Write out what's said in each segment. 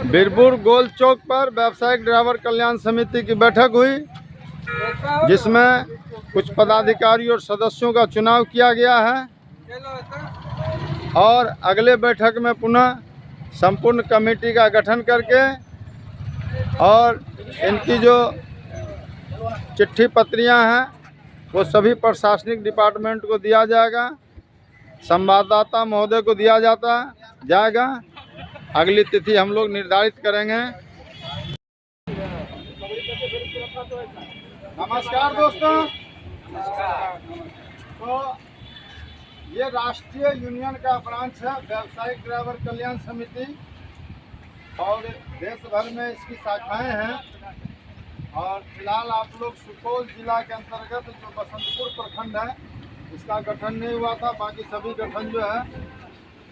बीरपुर गोल चौक पर व्यावसायिक ड्राइवर कल्याण समिति की बैठक हुई, जिसमें कुछ पदाधिकारी और सदस्यों का चुनाव किया गया है और अगले बैठक में पुनः संपूर्ण कमेटी का गठन करके और इनकी जो चिट्ठी पत्रियां हैं वो सभी प्रशासनिक डिपार्टमेंट को दिया जाएगा, संवाददाता महोदय को दिया जाएगा। अगली तिथि हम लोग निर्धारित करेंगे। नमस्कार दोस्तों। तो ये राष्ट्रीय यूनियन का ब्रांच है व्यावसायिक ड्राइवर कल्याण समिति और देश भर में इसकी शाखाएं हैं। और फिलहाल आप लोग सुपौल जिला के अंतर्गत जो बसंतपुर प्रखंड है इसका गठन नहीं हुआ था, बाकी सभी गठन जो है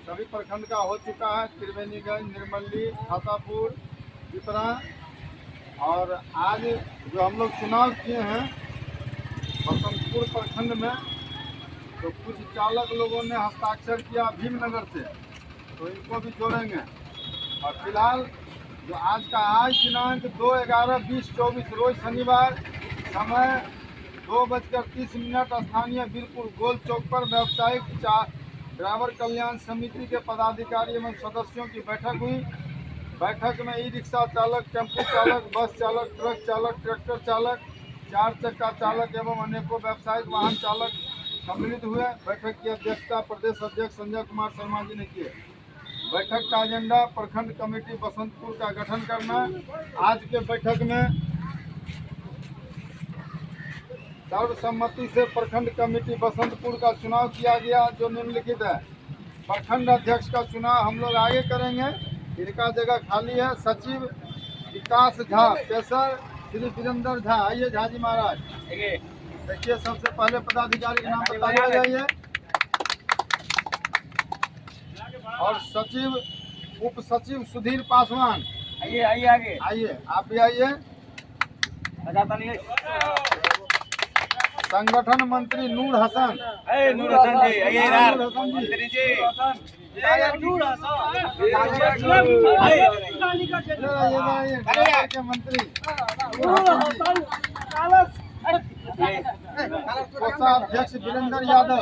सभी प्रखंड का हो चुका है। त्रिवेणीगंज, निर्मली, छातापुर, पिपरा। और आज जो हम लोग चुनाव किए हैं बसंतपुर प्रखंड में, तो कुछ चालक लोगों ने हस्ताक्षर किया भीमनगर से, तो इनको भी जोड़ेंगे। और फिलहाल जो आज दिनांक 2/11/2024 रोज शनिवार, समय 2:30 स्थानीय बीरपुर गोल चौक पर व्यावसायिक ड्राइवर कल्याण समिति के पदाधिकारी एवं सदस्यों की बैठक हुई। बैठक में ई रिक्शा चालक, टेम्पो चालक, बस चालक, ट्रक चालक, ट्रैक्टर चालक, 4 चक्का चालक एवं अनेकों व्यावसायिक वाहन चालक सम्मिलित हुए। बैठक की अध्यक्षता प्रदेश अध्यक्ष संजय कुमार शर्मा जी ने की। बैठक का एजेंडा प्रखंड कमेटी बसंतपुर का गठन करना। आज के बैठक में सर्वसम्मति से प्रखंड कमेटी बसंतपुर का चुनाव किया गया, जो निम्नलिखित है। प्रखंड अध्यक्ष का चुनाव हम लोग आगे करेंगे, इनका जगह खाली है। सचिव विकास झा, पेशर श्री वीरेंद्र झा। आइए झा जी महाराज, देखिए सबसे पहले पदाधिकारी के नाम बताया जाइए। और सचिव, उप सचिव सुधीर पासवान। आइए आगे आइए, आप भी आइए। संगठन मंत्री नूर हसन। नूर हसन जी, आइए यार। मंत्री जी, के मंत्री कोषाध्यक्ष वीरेंद्र यादव।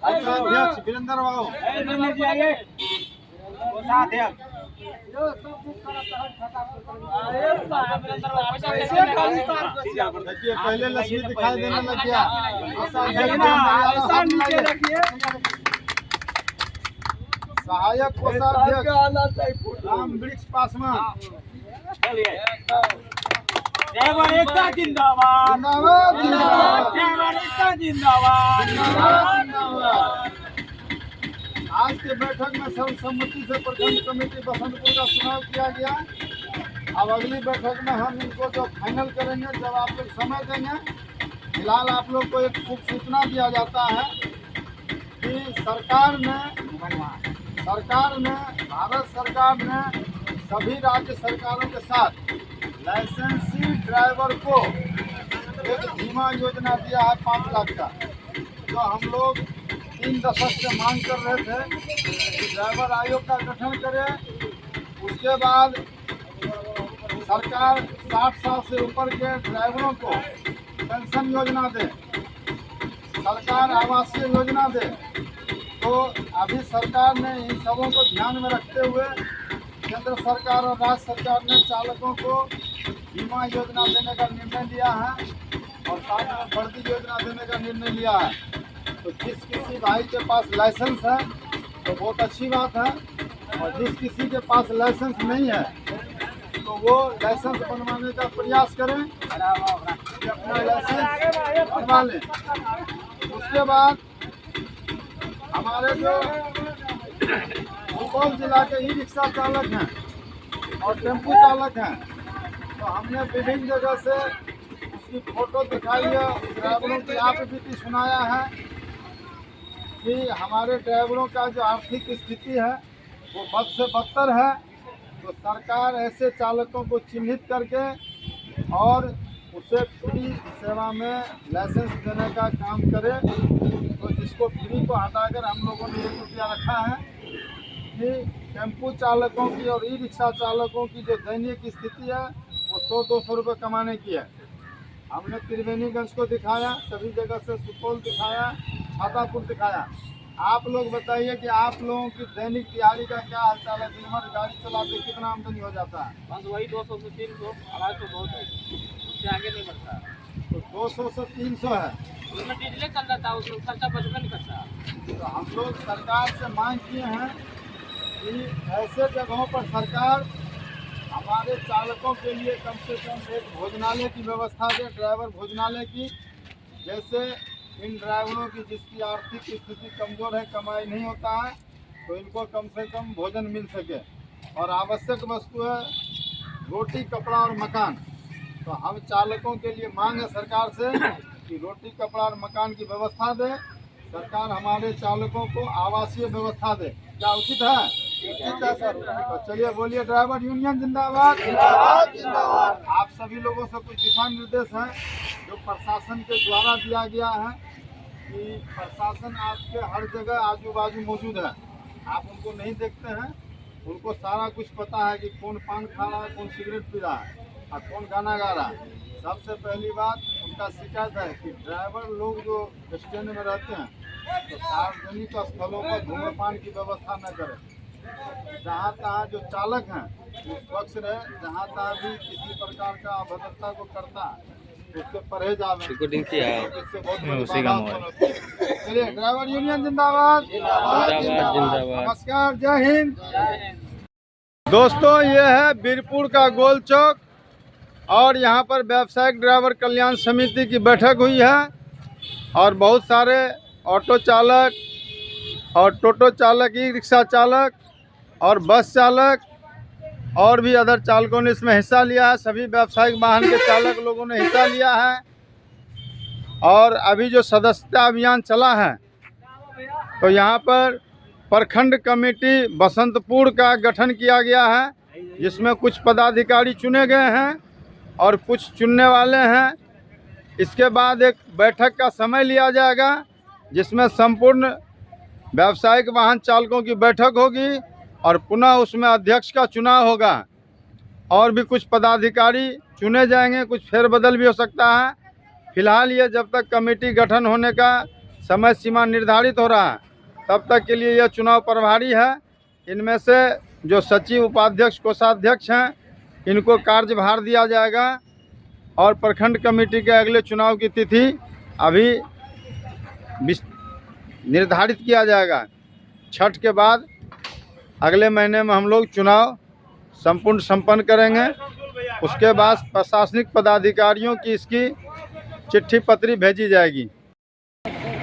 कोषाध्यक्ष वीरेंद्र बाबू। देखिए पहले लक्ष्मी दिखाई देने लग गया। सहायक कोषाध्यक्ष राम वृक्ष पासवान। ड्राइवर एकता जिंदाबाद, जिंदाबाद जिंदाबाद, ड्राइवर एकता जिंदाबाद, जिंदाबाद। आज के बैठक में सर्वसम्मति से प्रखंड कमेटी बसंतपुर का चुनाव किया गया। अब अगली बैठक में हम इनको जो फाइनल करेंगे, जब आप लोग समय देंगे। फिलहाल आप लोग को एक शुभ सूचना दिया जाता है कि भारत सरकार ने सभी राज्य सरकारों के साथ लाइसेंसी ड्राइवर को एक बीमा योजना दिया है 5 लाख का, जो हम लोग 3 दशक से मांग कर रहे थे कि ड्राइवर आयोग का गठन करें। उसके बाद सरकार 60 साल से ऊपर के ड्राइवरों को पेंशन योजना दे, सरकार आवासीय योजना दे। तो अभी सरकार ने इन सबों को ध्यान में रखते हुए केंद्र सरकार और राज्य सरकार ने चालकों को बीमा योजना देने का निर्णय लिया है और साथ में बढ़ती योजना देने का निर्णय लिया है। तो जिस किसी भाई के पास लाइसेंस है तो बहुत अच्छी बात है, और जिस किसी के पास लाइसेंस नहीं है तो वो लाइसेंस बनवाने का प्रयास करें कि अपना लाइसेंस बनवा लें। उसके बाद हमारे जो सुपौल जिला के ई रिक्शा चालक हैं और टेम्पो चालक हैं, तो हमने विभिन्न जगह से उसकी फोटो दिखाई है, ड्राइवरों की आप बीती सुनाया है कि हमारे ड्राइवरों का जो आर्थिक स्थिति है वो बद से बदतर है। तो सरकार ऐसे चालकों को चिन्हित करके और उसे फ्री सेवा में लाइसेंस देने का काम करे। तो जिसको फ्री को हटाकर हम लोगों ने 1 रुपया रखा है कि टेम्पो चालकों की और ई रिक्शा चालकों की जो दैनिक स्थिति है वो 100-200 रुपये कमाने की है। हमने त्रिवेणीगंज को दिखाया, सभी जगह से सुपौल दिखाया, छातापुर दिखाया। आप लोग बताइए कि आप लोगों की दैनिक दिहाड़ी का क्या हालचाल है? दिन भर गाड़ी चलाते कितना आमदनी हो जाता है? बस वही 200 से 300, 250 बहुत है, उससे आगे नहीं बढ़ता। तो 200 से 300 है। उसमें डीजल चल जाता है, उसमें खर्चा बचबे नहीं करता। तो हम लोग सरकार से मांग किए हैं कि ऐसे जगहों पर सरकार हमारे चालकों के लिए कम से कम एक भोजनालय की व्यवस्था दे, ड्राइवर भोजनालय की। जैसे इन ड्राइवरों की जिसकी आर्थिक स्थिति कमज़ोर है, कमाई नहीं होता है, तो इनको कम से कम भोजन मिल सके। और आवश्यक वस्तु है रोटी, कपड़ा और मकान। तो हम चालकों के लिए मांग है सरकार से कि रोटी, कपड़ा और मकान की व्यवस्था दे। सरकार हमारे चालकों को आवासीय व्यवस्था दे। क्या उचित है? उचित है सर। तो चलिए बोलिए, ड्राइवर यूनियन जिंदाबाद। जिंदाबाद जिंदाबाद। आप सभी लोगों से कुछ दिशा निर्देश हैं जो प्रशासन के द्वारा दिया गया है कि प्रशासन आपके हर जगह आजू बाजू मौजूद है। आप उनको नहीं देखते हैं, उनको सारा कुछ पता है कि कौन पान खा रहा है, कौन सिगरेट पी रहा है और कौन गाना गा रहा है। सबसे पहली बात उनका शिकायत है कि ड्राइवर लोग जो स्टैंड में रहते हैं तो सार्वजनिक स्थलों पर धूम्रपान की व्यवस्था न करें। जहाँ तहाँ जो चालक हैं वो स्वच्छ रहे, जहाँ तहाँ भी किसी प्रकार का अभद्रता को करता है उससे परहेज आवे। इससे बहुत बड़ी बाधा उत्पन्न होती है। चलिए, ड्राइवर यूनियन जिंदाबाद। नमस्कार, जय हिंद। दोस्तों, ये है बीरपुर का गोल चौक और यहाँ पर व्यावसायिक ड्राइवर कल्याण समिति की बैठक हुई है और बहुत सारे ऑटो चालक और टोटो चालक, ई रिक्शा चालक और बस चालक और भी अदर चालकों ने इसमें हिस्सा लिया है। सभी व्यावसायिक वाहन के चालक लोगों ने हिस्सा लिया है और अभी जो सदस्यता अभियान चला है तो यहाँ पर प्रखंड कमेटी बसंतपुर का गठन किया गया है, जिसमें कुछ पदाधिकारी चुने गए हैं और कुछ चुनने वाले हैं। इसके बाद एक बैठक का समय लिया जाएगा जिसमें संपूर्ण व्यावसायिक वाहन चालकों की बैठक होगी और पुनः उसमें अध्यक्ष का चुनाव होगा और भी कुछ पदाधिकारी चुने जाएंगे, कुछ फेरबदल भी हो सकता है। फिलहाल ये जब तक कमेटी गठन होने का समय सीमा निर्धारित हो रहा है तब तक के लिए यह चुनाव प्रभारी है। इनमें से जो सचिव, उपाध्यक्ष, कोषाध्यक्ष हैं इनको कार्यभार दिया जाएगा और प्रखंड कमेटी के अगले चुनाव की तिथि अभी निर्धारित किया जाएगा। छठ के बाद अगले महीने में हम लोग चुनाव संपन्न करेंगे। उसके बाद प्रशासनिक पदाधिकारियों की इसकी चिट्ठी पत्री भेजी जाएगी।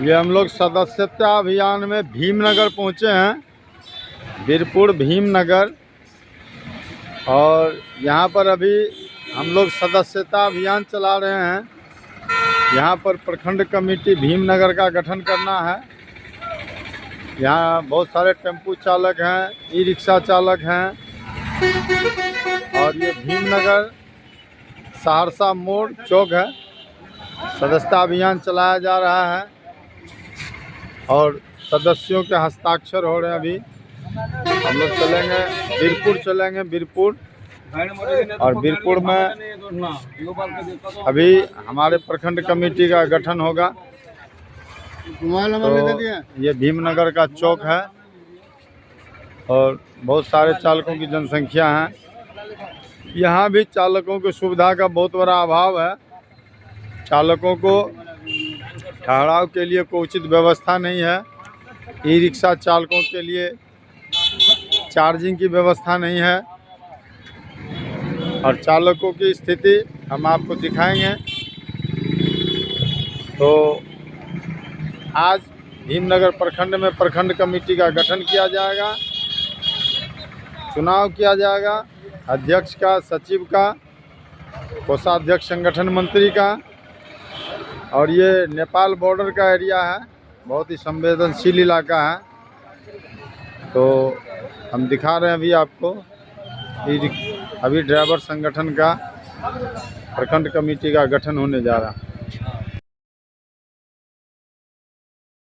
ये हम लोग सदस्यता अभियान में भीमनगर पहुँचे हैं, बीरपुर भीमनगर, और यहाँ पर अभी हम लोग सदस्यता अभियान चला रहे हैं। यहाँ पर प्रखंड कमेटी भीमनगर का गठन करना है। यहाँ बहुत सारे टेम्पू चालक हैं, ई रिक्शा चालक हैं और ये भीमनगर सहरसा मोड़ चौक है। सदस्यता अभियान चलाया जा रहा है और सदस्यों के हस्ताक्षर हो रहे हैं। अभी हम लोग चलेंगे बीरपुर, बीरपुर, और बीरपुर में अभी हमारे प्रखंड कमेटी का गठन होगा। तो ये भीमनगर का चौक है और बहुत सारे चालकों की जनसंख्या है। यहाँ भी चालकों की सुविधा का बहुत बड़ा अभाव है। चालकों को ठहराव के लिए कोई उचित व्यवस्था नहीं है। ई रिक्शा चालकों के लिए चार्जिंग की व्यवस्था नहीं है और चालकों की स्थिति हम आपको दिखाएंगे। तो आज भीमनगर प्रखंड में प्रखंड कमेटी का गठन किया जाएगा, चुनाव किया जाएगा अध्यक्ष का, सचिव का, कोषाध्यक्ष, संगठन मंत्री का। और ये नेपाल बॉर्डर का एरिया है, बहुत ही संवेदनशील इलाका है। तो हम दिखा रहे हैं अभी आपको, अभी ड्राइवर संगठन का प्रखंड कमेटी का गठन होने जा रहा है।